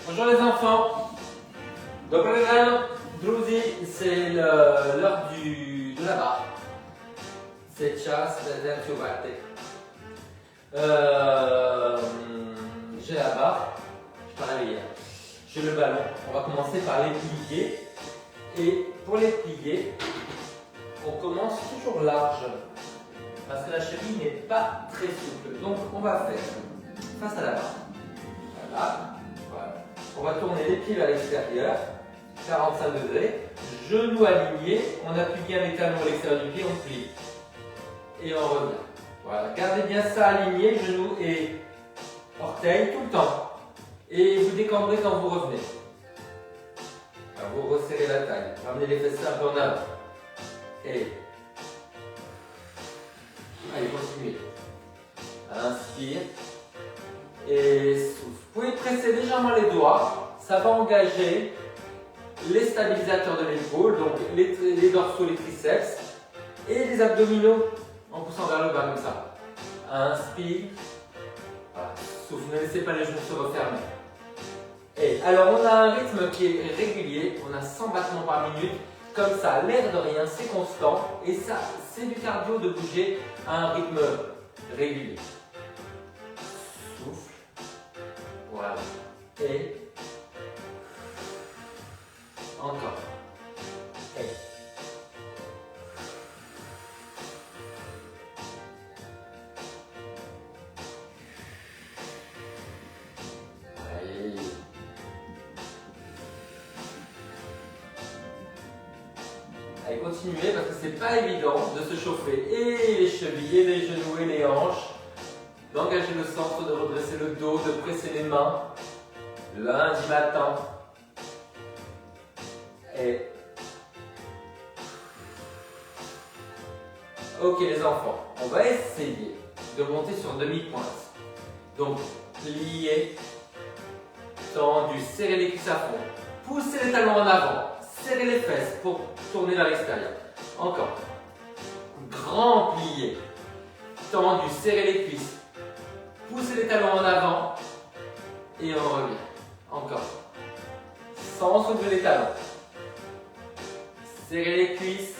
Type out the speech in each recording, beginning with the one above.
Bonjour les enfants. Dobry rano, druzy, c'est l'heure de la barre. C'est czas d'arciobaty. J'ai la barre, je t'en avais hier. J'ai le ballon. On va commencer par les plier. Et pour les plier, on commence toujours large. Parce que la cheville n'est pas très souple. Donc on va faire face à la barre. Voilà. On va tourner les pieds vers l'extérieur, 45 degrés, genoux alignés, on appuie bien les talons à l'extérieur du pied, on plie. Et on revient. Voilà, gardez bien ça aligné, genoux et orteils tout le temps. Et vous décambrez quand vous revenez. Alors, vous resserrez la taille, ramenez les fesses un peu en avant. Et allez, continuez. Inspire. Et souffle. Vous pouvez presser légèrement les doigts, ça va engager les stabilisateurs de l'épaule, donc les dorsaux, les triceps et les abdominaux en poussant vers le bas comme ça. Inspire, voilà. Souffle, ne laissez pas les genoux se refermer. Et alors on a un rythme qui est régulier, on a 100 battements par minute, comme ça, l'air de rien, c'est constant et ça, c'est du cardio de bouger à un rythme régulier. Souffle. Voilà. Et encore. Et allez. Allez, continuez parce que c'est pas évident de se chauffer et les chevilles, et les genoux et les hanches. D'engager le centre, de redresser le dos, de presser les mains. Lundi matin. Et ok les enfants, on va essayer de monter sur demi-pointe. Donc, plier, tendu, serrez les cuisses à fond. Poussez les talons en avant, serrez les fesses pour tourner vers l'extérieur. Encore. Grand plié, tendu, serrez les cuisses. Poussez les talons en avant et on revient. Encore. Sans soulever les talons. Serrez les cuisses.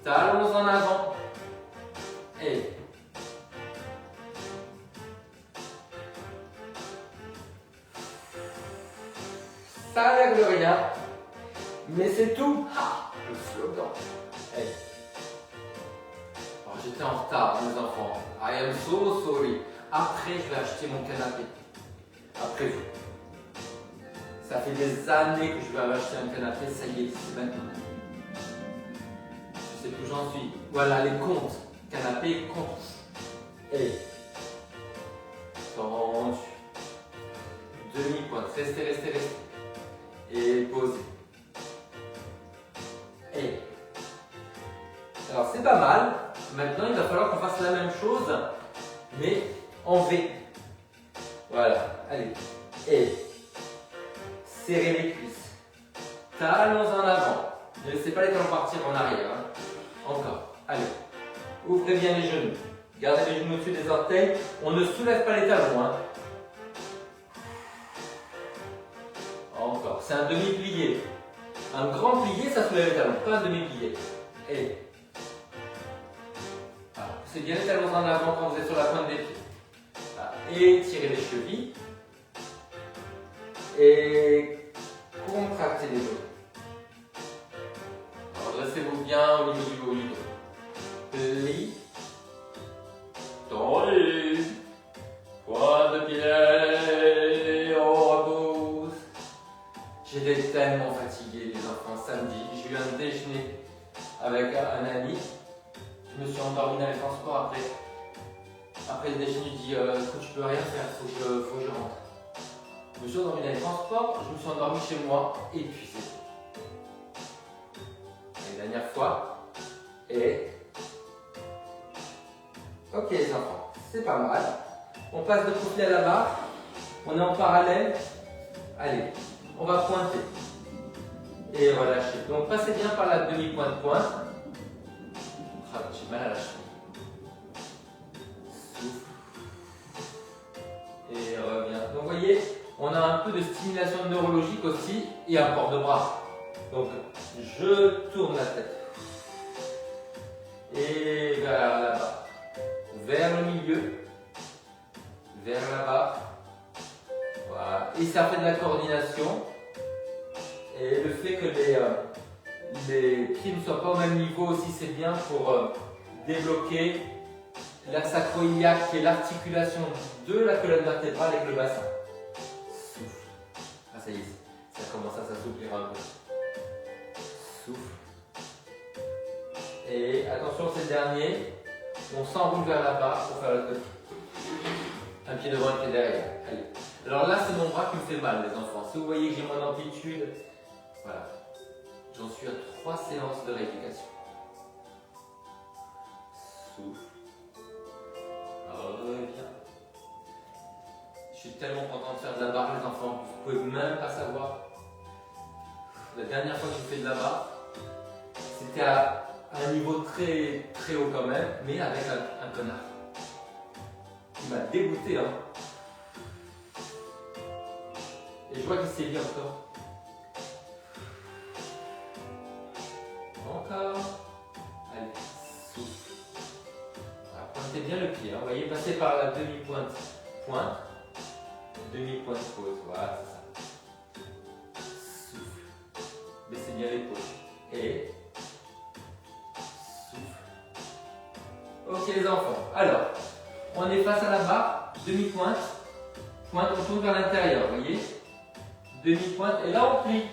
Talons en avant. Et ça a l'air de rien, mais c'est tout. Ah, le slogan. Et oh, j'étais en retard, mes enfants. I am so sorry. Après, je vais acheter mon canapé. Après vous. Ça fait des années que je vais acheter un canapé, ça y est, c'est maintenant. Je sais plus où j'en suis. Voilà les comptes. Canapé, compte. Et tendu. Demi-pointe. Restez, restez, restez. Et posez. Et alors c'est pas mal. Maintenant, il va falloir qu'on fasse la même chose, mais en V. Voilà. Allez. Et serrez les cuisses. Talons en avant. Ne laissez pas les talons partir en arrière. Hein. Encore. Allez. Ouvrez bien les genoux. Gardez les genoux au-dessus des orteils. On ne soulève pas les talons. Hein. Encore. C'est un demi-plié. Un grand plié, ça soulève les talons. Pas un demi-plié. Et voilà. Poussez bien les talons en avant quand vous êtes sur la pointe des pieds. Voilà. Et tirez les chevilles. Et contractez les dos. Redressez-vous bien au niveau du haut du dos. Pli. Tendu. Pointe de pied. On repousse. J'étais tellement fatigué les enfants samedi. J'ai eu un déjeuner avec un ami. Je me suis endormi dans les transports après. Après le déjeuner, il dit écoute, je peux rien faire, faut que je rentre. Je me suis endormi dans les transports, je me suis endormi chez moi, épuisé. Et dernière fois. Et ok les enfants, c'est pas mal. On passe de profil à la barre. On est en parallèle. Allez, on va pointer. Et relâcher. Donc passez bien par la demi-pointe-pointe. Ah, j'ai mal à lâcher. Souffle. Et reviens. Donc vous voyez, On a un peu de stimulation neurologique aussi et un port de bras. Donc, je tourne la tête. Et vers là-bas. Vers le milieu. Vers là-bas. Voilà. Et ça fait de la coordination. Et le fait que les pieds ne soient pas au même niveau aussi, c'est bien pour débloquer la sacro-iliaque qui est l'articulation de la colonne vertébrale avec le bassin. Souffle. Ah ça y est, ça commence à s'assouplir un peu. Souffle. Et attention, c'est le dernier. On s'enroule vers là-bas pour faire le côté. Un pied devant, un pied derrière. Allez. Alors là, c'est mon bras qui me fait mal, les enfants. Si vous voyez que j'ai moins d'amplitude, voilà. J'en suis à 3 séances de rééducation. Souffle. Reviens. Je suis tellement content de faire de la barre, les enfants. Vous pouvez même pas savoir. La dernière fois que j'ai fait de la barre, c'était à un niveau très très haut quand même, mais avec un connard. Il m'a dégoûté, hein. Et je vois qu'il sévit encore. Encore. Allez, souffle. Voilà, pointez bien le pied, hein. Vous voyez, passez par la demi-pointe. Pointe. Demi-pointe pause. Voilà, c'est ça. Souffle. Baissez bien l'épaule. Et souffle. Ok les enfants. Alors, on est face à la barre. Demi-pointe. Pointe, on tourne vers l'intérieur, vous voyez. Demi-pointe. Et là, on plie.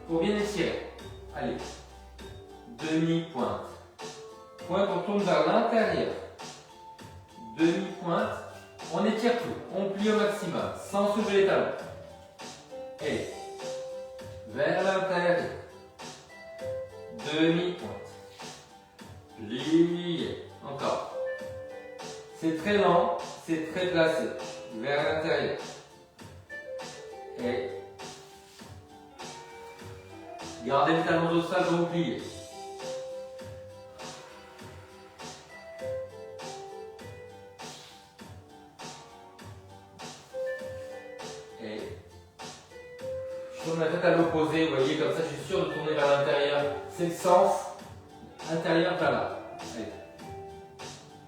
Pour bien étirer. Allez. Demi-pointe. Pointe, on tourne vers l'intérieur. Demi-pointe. On étire tout. On plie au maximum. Sans soulever les talons. Et vers l'intérieur. Demi-pointe. Plié. Encore. C'est très lent. C'est très placé. Vers l'intérieur. Et gardez le talon dorsal quand vous pliez. Et je tourne la tête à l'opposé, vous voyez, comme ça je suis sûr de tourner vers l'intérieur. C'est le sens intérieur vers là.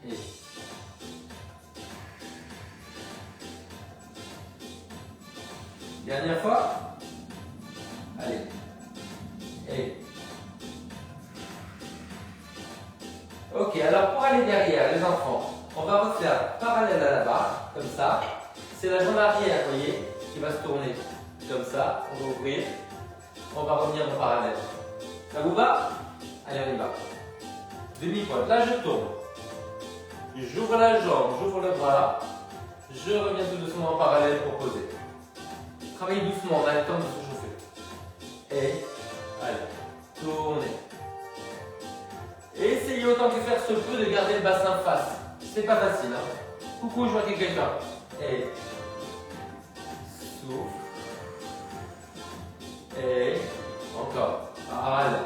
Et dernière fois. Allez. Et. Ok, alors pour aller derrière, les enfants, on va refaire parallèle à la barre, comme ça. C'est la jambe arrière, vous voyez, qui va se tourner. Comme ça, on va ouvrir. On va revenir en parallèle. Ça vous va? Allez, on y va. Demi-pointe. Là, je tourne. J'ouvre la jambe, j'ouvre le bras. Je reviens tout doucement en parallèle pour poser. Travaillez doucement, on a le temps de se chauffer. Et, allez, tournez. Et essayez autant que faire se peut de garder le bassin face. C'est pas facile, hein. Coucou, je vois qu'il y a quelqu'un. Et, souffle. Et, encore. Allez.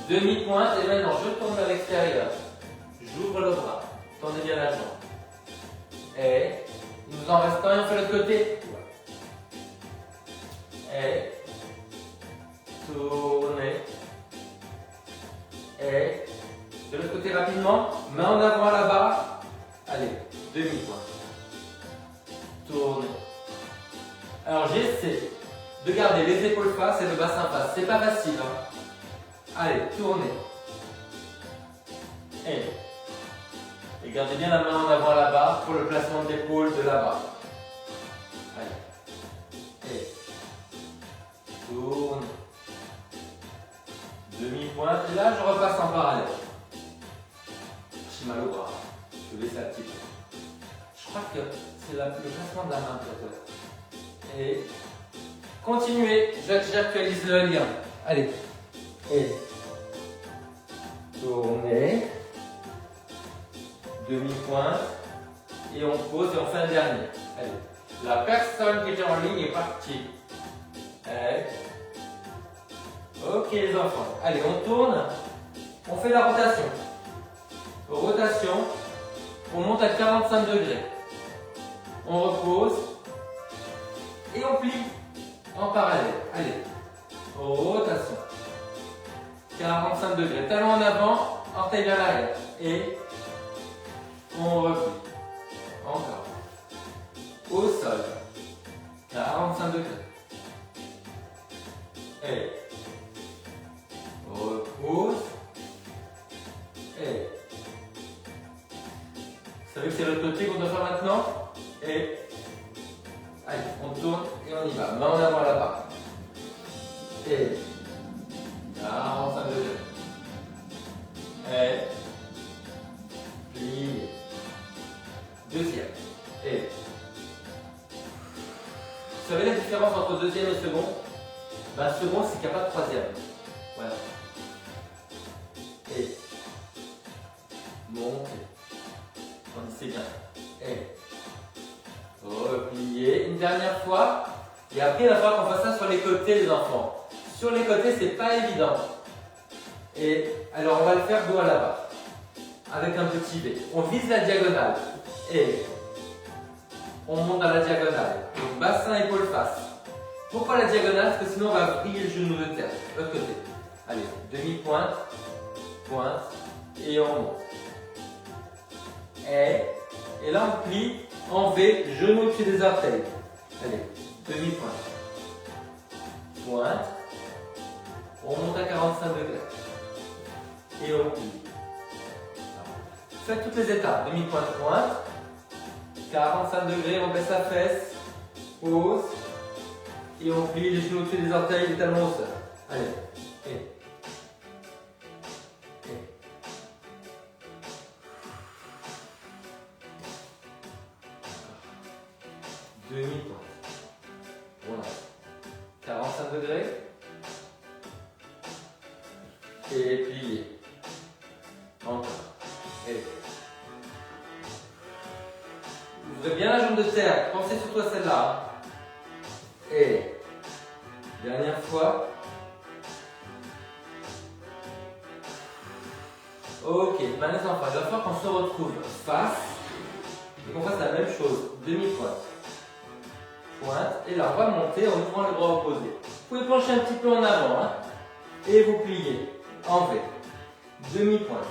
Demi-pointe et maintenant je tourne vers l'extérieur. J'ouvre le bras. Tendez bien la jambe. Et, il nous en reste un et on fait l'autre côté. Et tournez. Et de l'autre côté rapidement, main en avant à la barre. Allez, demi-pointe. Tournez. Alors j'essaie de garder les épaules face et le bassin face. C'est pas facile, hein. Allez, tournez. Et gardez bien la main en avant à la barre pour le placement de l'épaule de la barre. Allez. Et tourne. Demi-pointe. Et là, je repasse en parallèle. J'ai mal au bras. Je vais baisser un petit peu. Je crois que c'est le placement de la main peut-être. Et continuez. J'actualise le lien. Allez. Et tournez. Demi-pointe. Et on pose et on fait un dernier. Allez. La personne qui était en ligne est partie. Allez. Ok les enfants. Allez, on tourne. On fait la rotation. Rotation. On monte à 45 degrés. On repose. Et on plie en parallèle. Allez, rotation. 45 degrés. Talon en avant, orteil vers l'arrière. Et on replie. Encore. Au sol. 45 degrés. Et repousse. Et vous savez que c'est l'autre côté qu'on doit faire maintenant. Et allez, on tourne et on y va. Main en avant là-bas. Et 45 degrés. Et plie. Deuxième. Et vous savez la différence entre deuxième et second? Ben, second, c'est qu'il n'y a pas de troisième. Voilà. Et montez. C'est bien. Et replier. Une dernière fois. Et après, il va falloir qu'on fasse ça sur les côtés, les enfants. Sur les côtés, c'est pas évident. Et alors, on va le faire dos à la barre. Avec un petit V. On vise la diagonale. Et on monte à la diagonale. Donc, bassin, épaule, face. Pourquoi la diagonale? Parce que sinon, on va vriller le genou de terre. L'autre côté. Allez, demi-pointe, pointe, et on monte. Et là, on plie en V, genou au-dessus des orteils. Allez, demi-pointe. Pointe. On monte à 45 degrés. Et on plie. Faites toutes les étapes. Demi-pointe, pointe. 45 degrés, on baisse la fesse. Pose. Et on plie les genoux au-dessus des orteils, les talons au sol. Allez. Et. Demi-pointe. Voilà. 45 degrés. Et plié. Encore. Et. Ouvrez bien la jambe de terre. Pensez surtout à celle-là. Et. Dernière fois. Ok. Maintenant les enfants, il va falloir qu'on se retrouve face. Et qu'on fasse la même chose. Demi-pointe. Pointe, et là on va monter en ouvrant le bras opposé. Vous pouvez pencher un petit peu en avant, hein, et vous pliez en V. Demi-pointe.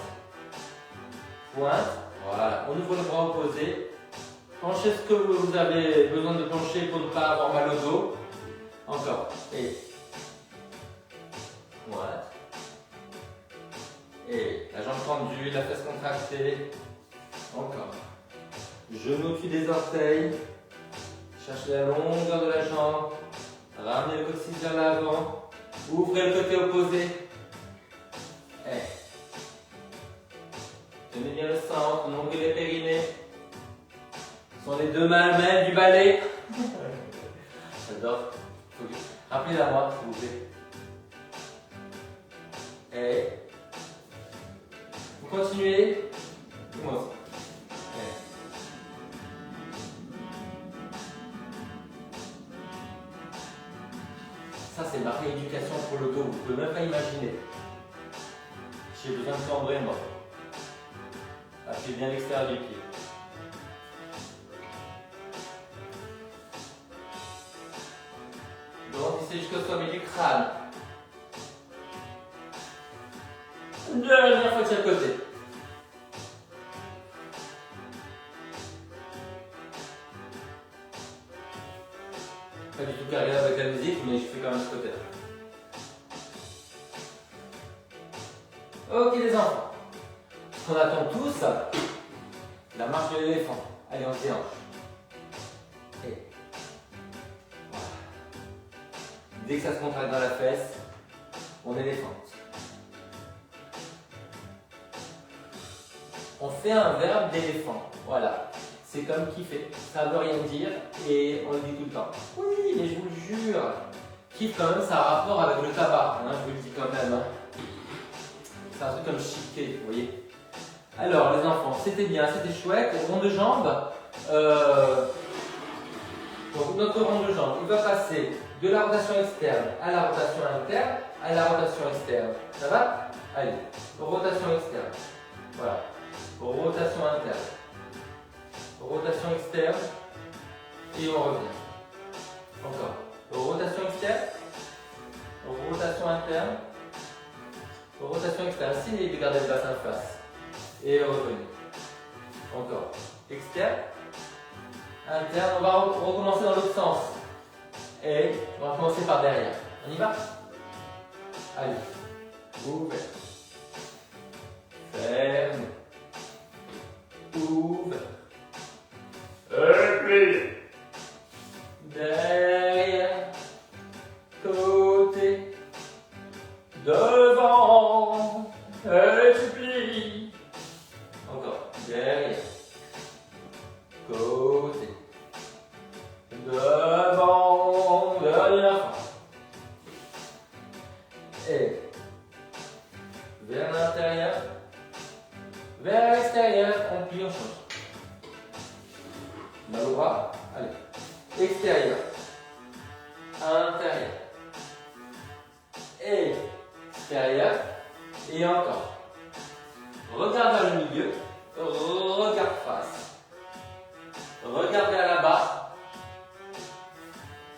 Pointe, voilà, on ouvre le bras opposé. Penchez ce que vous avez besoin de pencher pour ne pas avoir mal au dos. Encore, et pointe. Et la jambe tendue, la fesse contractée. Encore. Genou au-dessus des orteils. Cherchez la longueur de la jambe, ramenez le coccyx vers l'avant, ouvrez le côté opposé. Et tenez bien le centre, longuez les périnées. Ce sont les deux mains mêmes du ballet. J'adore. Rappelez-la moi, s'il vous plaît. Et vous continuez. Moi aussi. Ça, c'est ma rééducation pour le dos. Vous ne pouvez même pas imaginer. J'ai besoin de cambrer, moi. Appuyez bien l'extérieur du pied. Grandissez jusqu'au sommet du crâne. Dernière fois de chaque côté. Pas du tout carré avec la musique, mais je fais quand même ce côté-là. Ok les enfants. Ce qu'on attend tous, la marche de l'éléphant. Allez, on se déhanche. Et voilà. Dès que ça se contracte dans la fesse, on éléphante. On fait un verbe d'éléphant. Voilà. C'est comme kiffer. Ça ne veut rien dire et on le dit tout le temps. Oui, mais je vous le jure. Kiff quand même, ça a un rapport avec le tabac. Hein, je vous le dis quand même. Hein. C'est un truc comme chiquer, vous voyez. Alors les enfants, c'était bien, c'était chouette. Rond de jambe. Donc notre rond de jambe, il va passer de la rotation externe à la rotation interne à la rotation externe. Ça va? Allez, rotation externe. Voilà. Rotation interne. Rotation externe. Et on revient. Encore. fait un signe et de garder le bassin face. Et revenu. Encore. Externe. Interne. On va recommencer dans l'autre sens. Et on va commencer par derrière. On y va? Allez. Ouvert. Ferme. Ouvert. Plie. Derrière. Côté. Devant. Et tu plies. Encore. Derrière. Côté. Devant. Dernière fois. Et vers l'intérieur. Vers l'extérieur. On plie, on change. Mal au bras. Allez. Extérieur. Intérieur. Extérieur. Et encore. Regarde vers le milieu. Regarde face. Regarde vers là-bas.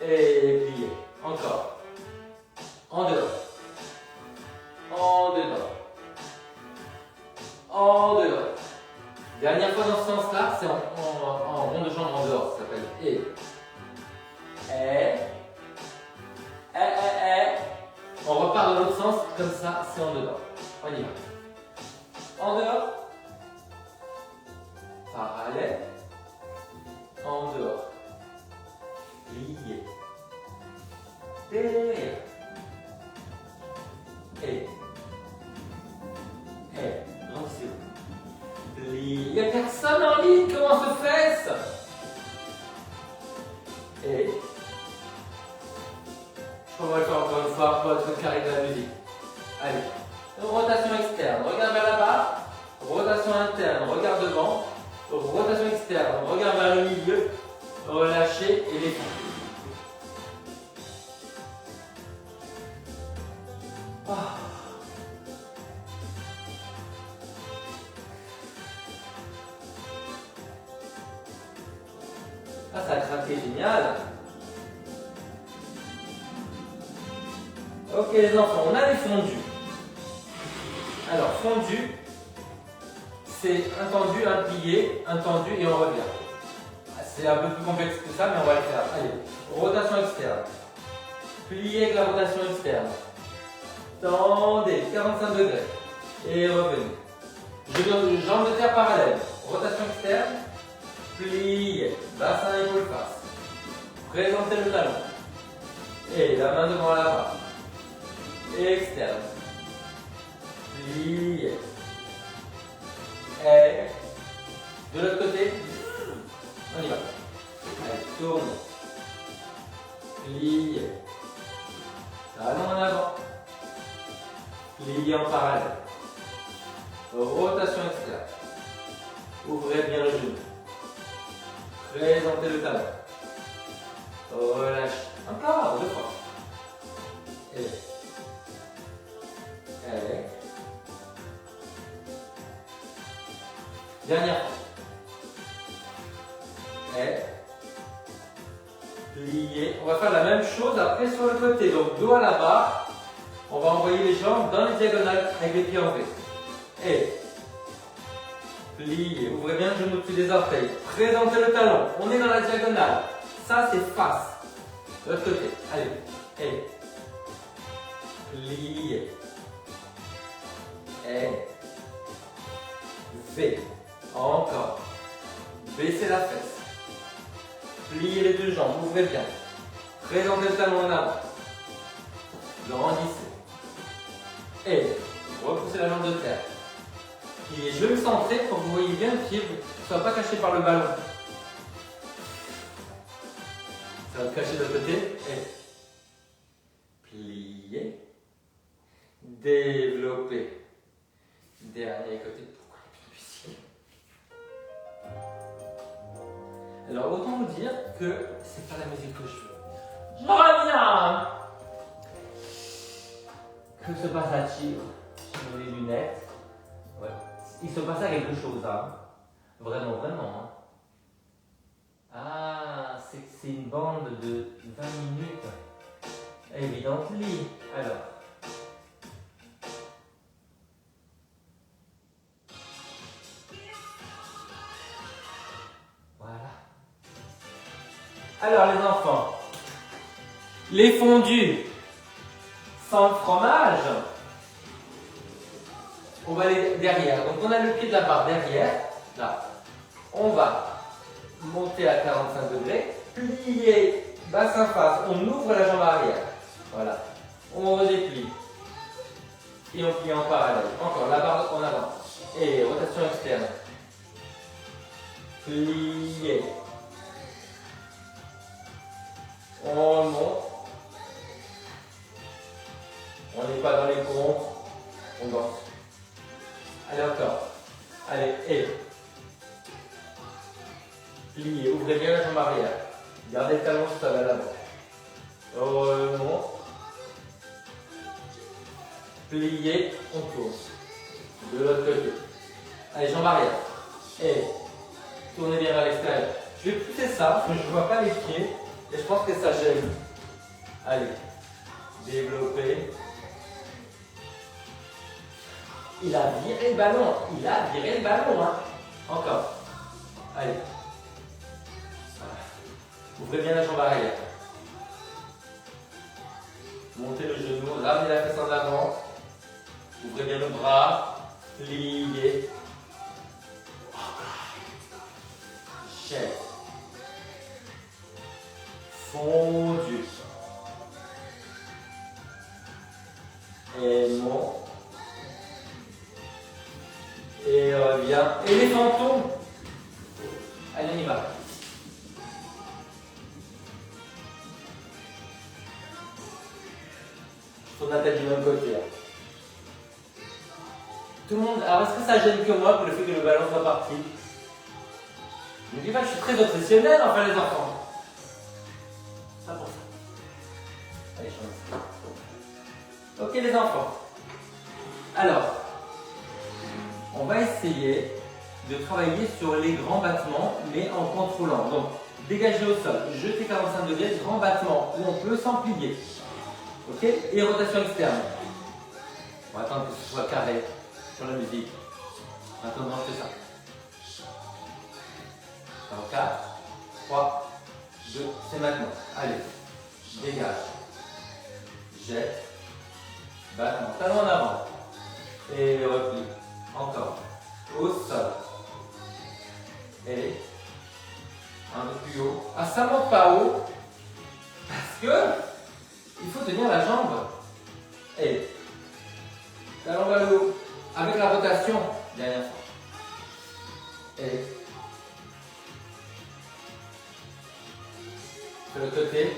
Et pliez. Encore. En dehors. En dedans. En dehors. Dernière fois dans ce sens-là, c'est en rond de jambe en dehors. Ça s'appelle et. On repart dans l'autre sens, comme ça, c'est en dedans. On y va. En dehors. Parallèle. En dehors. Lié. Derrière. Et. Attention. Il n'y a personne en ligne, comment se fait-ce? Et. On va le faire encore une fois pour être carré de la musique. Allez. Rotation externe, regarde vers là-bas. Rotation interne, regarde devant. Rotation externe, regarde vers le milieu. Relâchez et les fonds. Ah, ça a craqué, génial. Ok les enfants, on a les fondus. Alors, fondu, c'est un tendu, un plié, un tendu et on revient. C'est un peu plus complexe que ça, mais on va le faire. Allez, rotation externe. Plié avec la rotation externe. Tendez, 45 degrés. Et revenez. Jambes de terre parallèles. Rotation externe. Plié. Bassin, épaule, face. Présentez le talon. Et la main devant la barre. Externe. Plié. Et de l'autre côté. On y va. Allez, tourne. Plié. Talon en avant. Plié en parallèle. Rotation externe. Ouvrez bien le genou. Présentez le talon. Relâchez. Encore, 2 fois. Et. Dernière fois. Plié. On va faire la même chose après sur le côté. Donc dos à la barre. On va envoyer les jambes dans les diagonales avec les pieds en V. Et. Plié. Ouvrez bien le genou au-dessus des orteils. Présentez le talon. On est dans la diagonale. Ça, c'est face. De l'autre côté. Allez. Et. Plié. Et. V. Encore. Baissez la fesse. Pliez les deux jambes. Ouvrez bien. Présentez le talon en avant. Grandissez. Et repoussez la jambe de terre. Et je vais me centrer pour que vous voyez bien le pied ne soit pas caché par le ballon. Ça va te cacher de l'autre côté. Et plier. Développer. Dernier côté. Pourquoi il est difficile? Alors autant vous dire que c'est pas la musique que je veux. Je reviens. Que se passe-t-il? J'ai les lunettes. Ouais. Il se passe quelque chose, hein. Vraiment, vraiment. Hein. Ah, c'est une bande de 20 minutes. Evidently. Alors. Alors les enfants, les fondus sans fromage, on va aller derrière. Donc on a le pied de la barre derrière, là. On va monter à 45 degrés, plier bassin face, on ouvre la jambe arrière. Voilà. On redéplie. Et on plie en parallèle. Encore la barre en avant. Et rotation externe. Plier. On monte. On n'est pas dans les pompes. On danse. Allez encore. Allez, et. Pliez. Ouvrez bien la jambe arrière. Gardez le talon stable à l'avant. Remonte. Pliez. On tourne. De l'autre côté. Allez, jambe arrière. Et. Tournez bien vers l'extérieur. Je vais pousser ça, mais je ne vois pas les pieds. Et je pense que ça gêne. Allez. Développer. Il a viré le ballon. Il a viré le ballon. Hein. Encore. Allez. Voilà. Ouvrez bien la jambe arrière. Montez le genou. Ramenez la fesse en avant. Ouvrez bien le bras. Pliez. Chef. Fondu. Et monte. Et revient. Et les fantômes. Allez, on y va. Tourne la tête du même côté. Là. Tout le monde. Alors, est-ce que ça gêne que moi pour le fait que le ballon soit parti? Je ne dis pas que je suis très obsessionnel, enfin, les enfants. Ça pour ça. Allez, change. Ok, les enfants. Alors, on va essayer de travailler sur les grands battements, mais en contrôlant. Donc, dégager au sol, jeter 45 degrés, grand battement où on peut sans plier. Ok? Et rotation externe. On va attendre que ce soit carré sur la musique. Maintenant, on fait ça. Dans 4, 3, 2, c'est maintenant. Allez, dégage. Jette. Battement. Talon en avant. Et repli. Encore. Au sol. Et un peu plus haut. Ah, ça monte pas haut. Parce que il faut tenir la jambe. Et talon vers le haut. Avec la rotation. Dernière fois. Et de l'autre côté.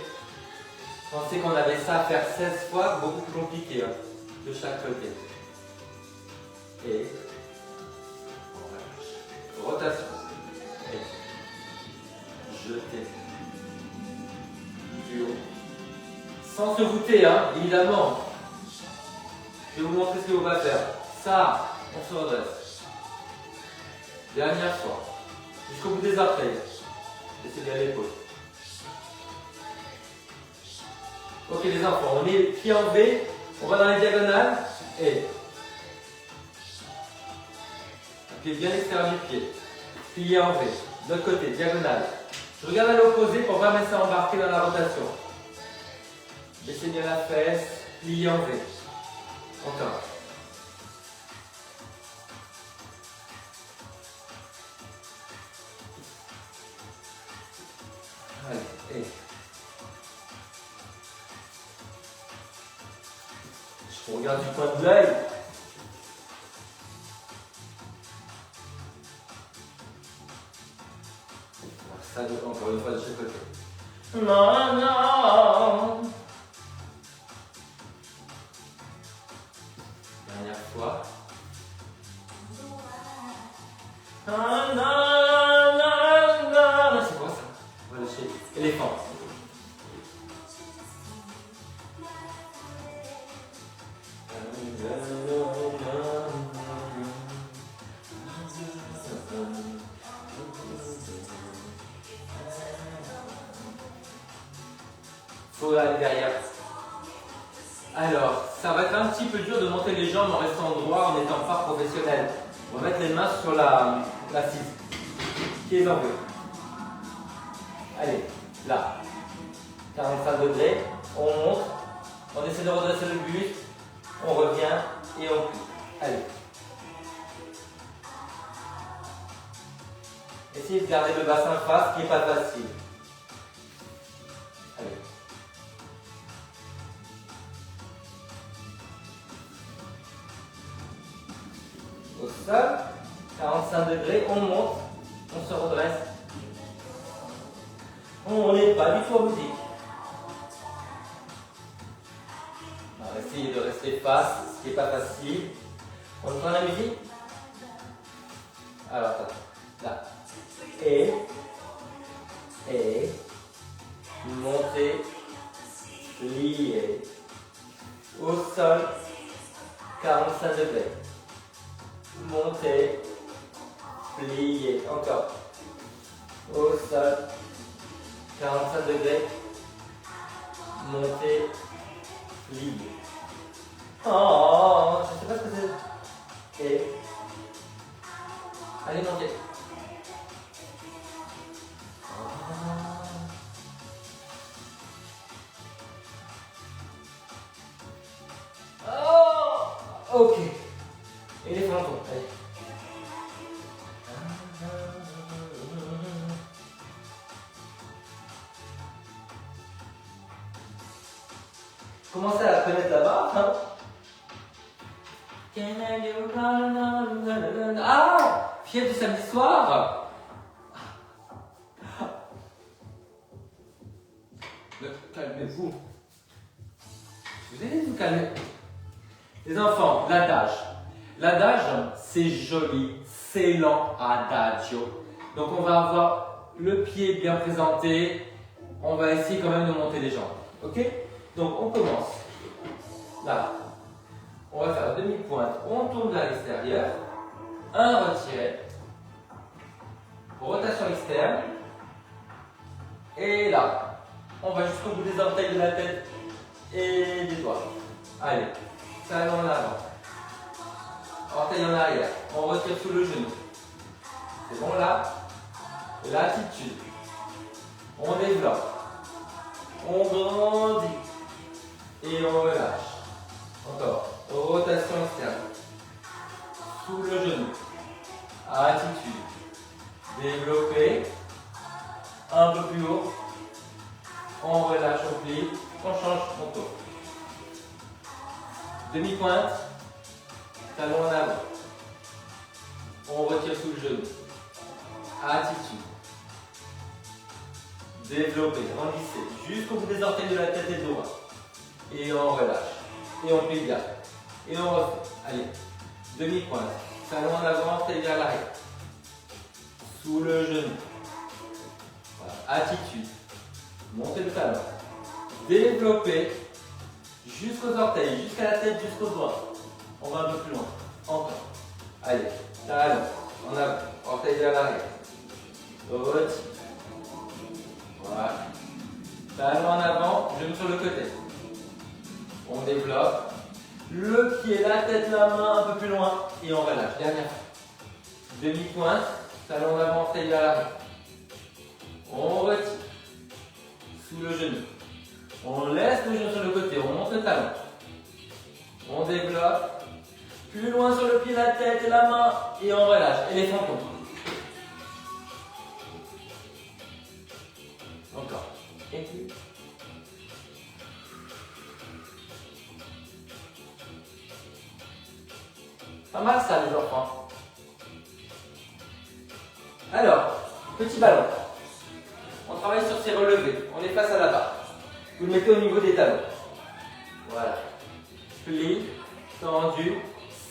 Pensez qu'on avait ça à faire 16 fois, beaucoup plus compliqué hein, de chaque côté. Et rotation. Et jeter. Du haut. Sans se voûter, hein, évidemment. Je vais vous montrer ce que vous va faire. Ça, on se redresse. Dernière fois. Jusqu'au bout des orteils. Laissez bien l'épaule. Ok les enfants, on est pied en V, on va dans les diagonales et un pied bien extérieur du pied, plié en V, de l'autre côté, diagonale. Je regarde à l'opposé pour ne pas me laisser embarquer dans la rotation. Baissez bien la fesse, plié en V. Encore. Allez, et je regarde du coin de l'œil. Ça, encore une fois de chaque côté. Non, non. Dernière fois. Non, non, non, non. C'est quoi ça? On va lâcher. Éléphant. Faut aller derrière. Alors, ça va être un petit peu dur de monter les jambes en restant droit en n'étant pas professionnel. On va mettre les mains sur l'assise. Pieds en haut. Allez, Là. 45 degrés. On monte. On essaie de redresser le buste. On revient et on plie. Allez. Essayez de garder le bassin face, ce qui n'est pas facile. Allez. Au sol, 45 degrés, on monte, on se redresse. On n'est pas du tout en musique. On va essayer de rester face, ce qui n'est pas facile. On entend la musique? Alors, attends. Là. Et, monter, plier, au sol, 45 degrés, monter, plier, encore, au sol, 45 degrés, monter, plier. Oh, je ne sais pas ce que c'est. Et, allez, montez. Ok. Et les frontons. Allez. Commencez à la connaître là-bas. Hein? Ah, fièvre du samedi soir. Calmez-vous. Vous allez vous calmer. Les enfants, l'adage. L'adage, c'est joli, c'est lent, adagio. Donc on va avoir le pied bien présenté. On va essayer quand même de monter les jambes. Ok? Donc on commence. Là. On va faire demi-pointe. On tourne vers l'extérieur. Un retiré. Rotation externe. Et là. On va jusqu'au bout des orteils de la tête et des doigts. Allez. Talon en avant. Orteil en arrière. On retire sous le genou. C'est bon là? L'attitude. On développe. On grandit. Et on relâche. Encore. Rotation externe. Sous le genou. Attitude. Développer. Un peu plus haut. On relâche, on plie. On change, on tourne. Demi-pointe, talon en avant. On retire sous le genou. Attitude. Développer, enlisser, jusqu'au bout des orteils de la tête et des doigts. Et on relâche. Et on plie bien. Et on refait. Allez. Demi-pointe, talon en avant, orteil vers l'arrière. Sous le genou. Voilà. Attitude. Montez le talon. Développer. Jusqu'aux orteils, jusqu'à la tête, jusqu'aux doigts. On va un peu plus loin. Encore. Allez. Talon. En avant. Orteil vers l'arrière. Retire. Voilà. Talon en avant. Genou sur le côté. On développe. Le pied, la tête, la main un peu plus loin. Et on relâche. Dernière. Demi-pointe. Talon en avant. Orteil vers l'arrière. On retire. Sous le genou. On laisse le genou sur le côté, on monte le talon. On développe. Plus loin sur le pied, la tête et la main. Et on relâche. Et les frontons. Encore. Et puis. Pas mal ça les enfants. Alors, petit ballon. On travaille sur ces relevés. On est face à la barre. Vous le mettez au niveau des talons. Voilà. Plie, tendu,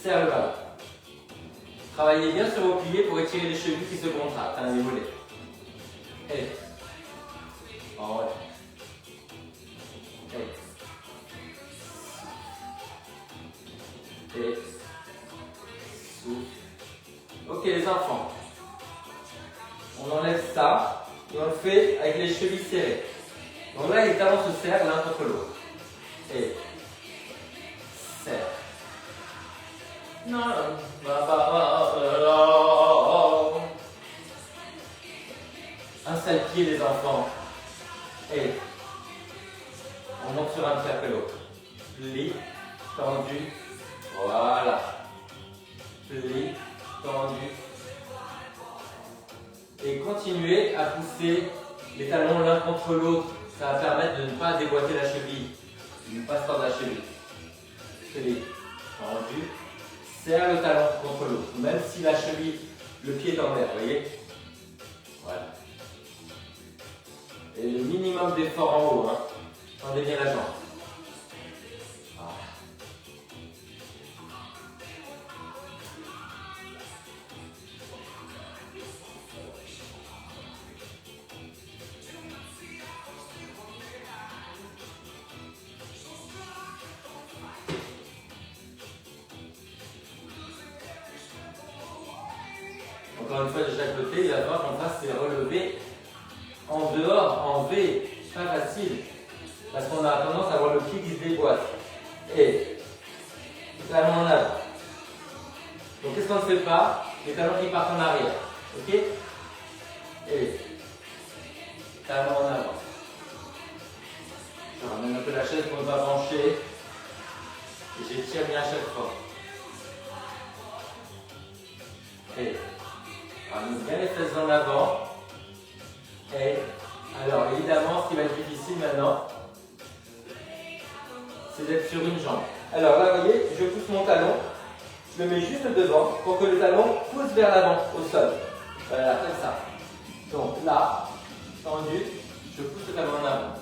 serre le ballon. Travaillez bien sur vos pliés pour étirer les chevilles qui se contractent, les mollets. Et. En relâche. Et. Souffle. Ok les enfants. On enlève ça et on le fait avec les chevilles serrées. Donc là, les talons se serrent l'un contre l'autre. Et serre. Non. Un seul pied, les enfants. Et on monte sur un pied après l'autre. Pli, tendu. Voilà. Pli, tendu. Et continuez à pousser les talons l'un contre l'autre. Ça va permettre de ne pas déboîter la cheville, de ne pas se tordre la cheville. Pli, tendu. Serre le talon contre l'autre, même si la cheville, le pied est en l'air, vous voyez? Voilà. Et le minimum d'effort en haut, hein. Tendez bien la jambe. Voilà. Encore une fois de chaque côté, la main qu'on fasse c'est relever en dehors, en V, pas facile, parce qu'on a tendance à avoir le pied qui se déboîte. Et talons en avant. Donc qu'est-ce qu'on ne fait pas? Les talons qui partent en arrière. Ok? Et talons en avant. Je ramène un peu la chaise pour ne pas pencher. Et j'étire bien à chaque fois. Et ramène bien les fesses en avant. Et alors évidemment, ce qui va être difficile maintenant, c'est d'être sur une jambe. Alors là, vous voyez, je pousse mon talon, je le mets juste devant pour que le talon pousse vers l'avant, au sol. Voilà, comme ça. Donc là, tendu, je pousse le talon en avant.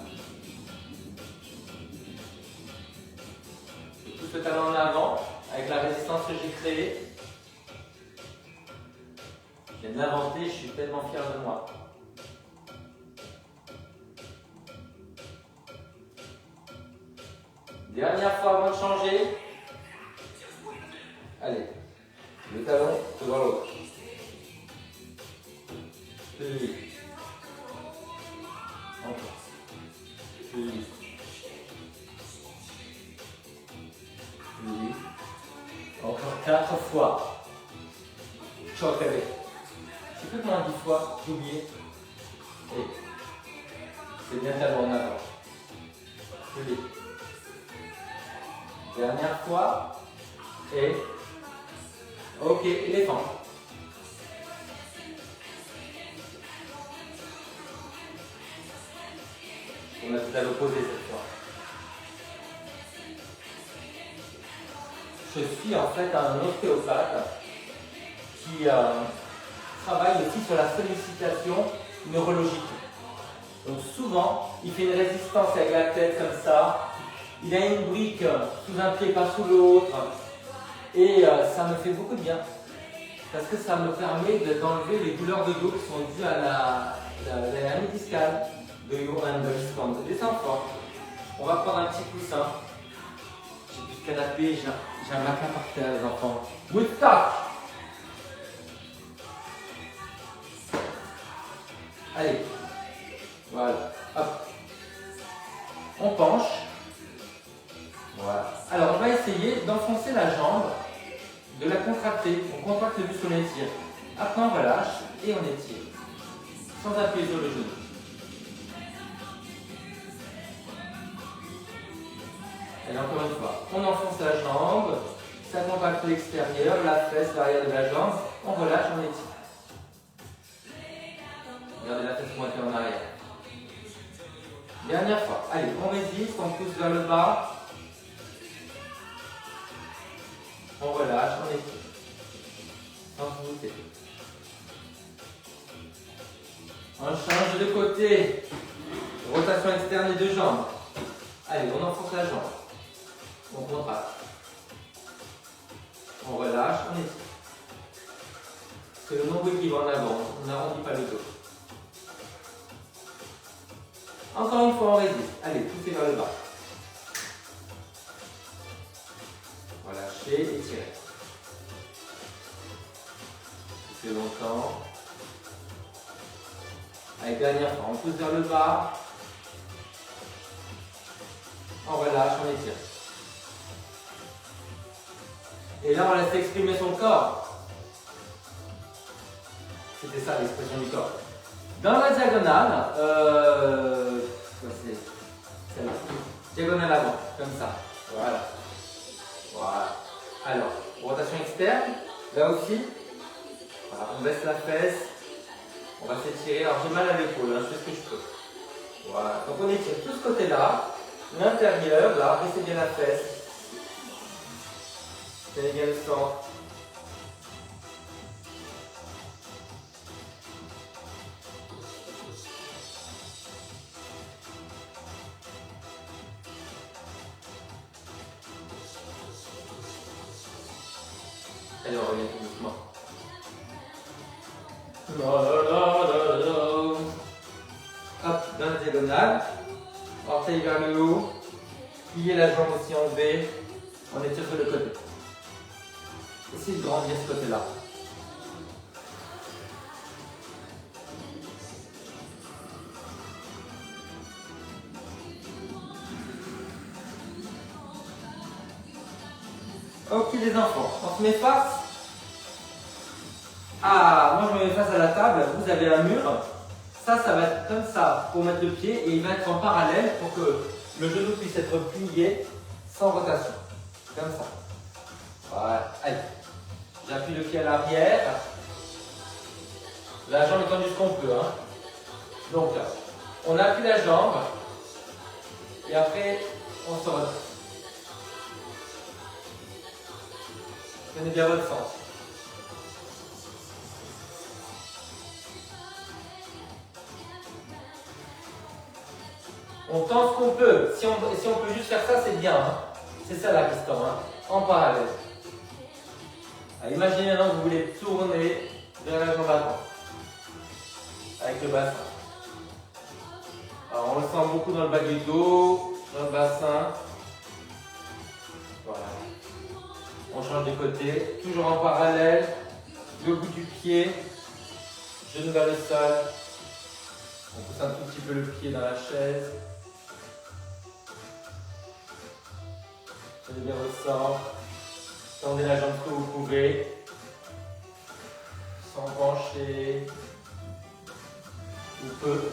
Je pousse le talon en avant avec la résistance que j'ai créée. Je viens de l'inventer, je suis tellement fier de moi. Dernière fois avant de changer. Allez, le talon devant l'autre. Pli. Encore. Pli. Pli. Encore 4 fois. Choc avec. C'est plus que moins 10 fois, j'ai oublié. Et c'est bien talon en avant. Pli. Dernière fois. Et ok, éléphant. On a tout à l'opposé cette fois. Je suis en fait un ostéopathe qui travaille aussi sur la sollicitation neurologique. Donc souvent, il fait une résistance avec la tête comme ça. Il a une brique sous un pied, pas sous l'autre. Et ça me fait beaucoup de bien. Parce que ça me permet d'enlever les douleurs de dos qui sont dues à la hernie discale de Johan Belskamp. Les enfants, on va prendre un petit coussin. J'ai plus de canapé, j'ai un matelas par terre, les enfants. Woodstock! Allez, voilà, hop. On penche. Voilà. Alors on va essayer d'enfoncer la jambe, de la contracter. On contracte le muscle, on étire. Après on relâche et on étire. Sans appuyer sur le genou. Et encore une fois, on enfonce la jambe, ça contracte l'extérieur, la fesse, l'arrière de la jambe, on relâche, on étire. Regardez la tête pointée en arrière. Dernière fois. Allez, on résiste, on pousse vers le bas. On relâche, on étire. Sans se bouter. On change de côté. Rotation externe des deux jambes. Allez, on enfonce la jambe. On contracte. On relâche, on étire. C'est le nombril qui va en avant, on n'arrondit pas le dos. Encore une fois, on résiste. Allez, poussez vers le bas. Relâchez, étirez. Poussez longtemps. Allez, dernière fois, on pousse vers le bas. On relâche, on étire. Et là, on laisse exprimer son corps. C'était ça l'expression du corps. Dans la diagonale, Ça c'est celle-ci. Diagonale avant, comme ça. Voilà. Voilà. Alors, rotation externe. Là aussi, voilà, on baisse la fesse. On va s'étirer. Alors j'ai mal à l'épaule, hein, je fais ce que je peux. Voilà. Donc on étire tout ce côté-là. L'intérieur, là, baissez bien la fesse. Tenez bien le centre. Allez, on revient tout doucement. Hop, dans la diagonale. Orteil vers le haut. Pliez la jambe aussi en V. On étire sur le côté. Essayez de grandir ce côté-là. Ok les enfants, on se met face. Ah, moi je me mets face à la table, vous avez un mur. Ça va être comme ça pour mettre le pied et il va être en parallèle pour que le genou puisse être plié sans rotation. Comme ça. Voilà, allez. J'appuie le pied à l'arrière. La jambe est tendue ce qu'on peut. Hein. Donc, on appuie la jambe et après on se redresse. Tenez bien votre centre. On tend ce qu'on peut. Si on peut juste faire ça, c'est bien. Hein. C'est ça la piston, hein. En parallèle. Alors, imaginez maintenant que vous voulez tourner vers la jambe avant. Avec le bassin. Alors, on le sent beaucoup dans le bas du dos, dans le bassin. Voilà. On change de côté, toujours en parallèle, le bout du pied, genou vers le sol. On pousse un tout petit peu le pied dans la chaise. Tenez bien votre centre. Tendez la jambe que vous pouvez. Sans pencher. Ou peu.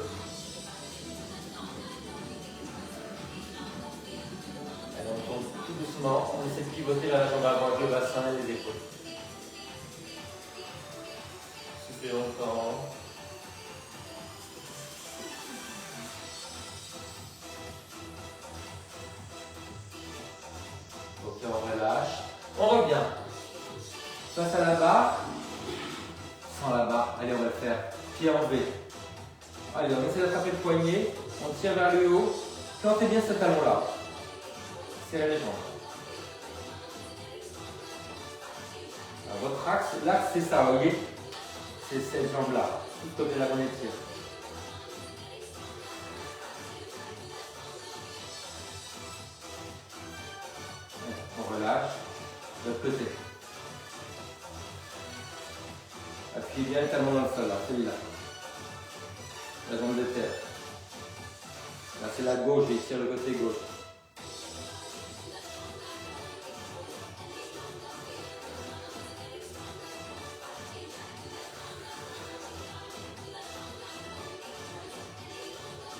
Alors on tourne tout doucement. On essaie de pivoter vers la jambe avant avec le bassin et les épaules. Soufflez longtemps. Ok, on relâche. On revient. Face à la barre. Sans la barre. Allez, on va le faire. Pied en V. Allez, on essaie d'attraper le poignet. On tire vers le haut. Plantez bien ce talon-là. Serrez les jambes. Alors, votre l'axe c'est ça, vous voyez? C'est cette jambe-là. Tout ce côté-là qu'on étire. On relâche. De l'autre côté. Appuyez bien le talon dans le sol, là, celui-là. La jambe de terre. Là, c'est la gauche, et tire le côté gauche.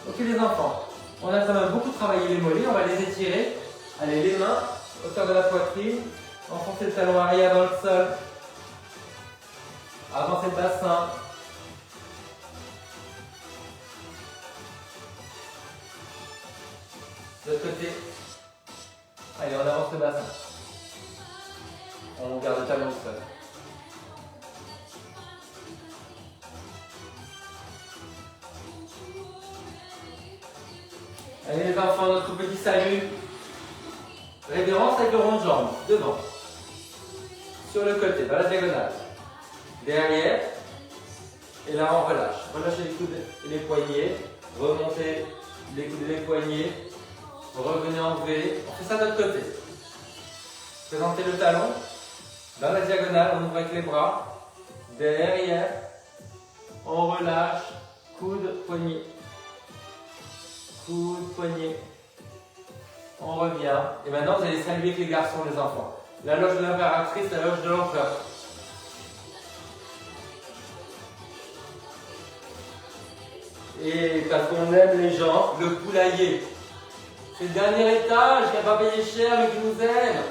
Ok les enfants, on a quand même beaucoup travaillé les mollets, on va les étirer. Allez, les mains, hauteur de la poitrine, enfoncez le talon arrière dans le sol. Avancez le bassin. De l'autre côté. Allez, on avance le bassin. On garde le talon au sol. Allez les enfants, notre petit salut. Révérence avec le rond de jambe. Devant. Sur le côté, dans la diagonale. Derrière. Et là, on relâche. Relâchez les coudes et les poignets. Remontez les coudes et les poignets. Revenez en V. On fait ça de l'autre côté. Présentez le talon. Dans la diagonale, on ouvre avec les bras. Derrière. On relâche. Coude, poignet. Coude, poignet. On revient. Et maintenant, vous allez saluer avec les garçons, les enfants. La loge de l'impératrice, la loge de l'empereur. Et parce qu'on aime les gens, le poulailler. C'est le dernier étage, qui n'a pas payé cher, mais qui nous aime.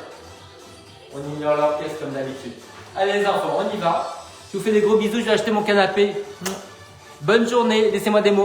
On ignore l'orchestre comme d'habitude. Allez les enfants, on y va. Je vous fais des gros bisous, je vais acheter mon canapé. Bonne journée, laissez-moi des mots.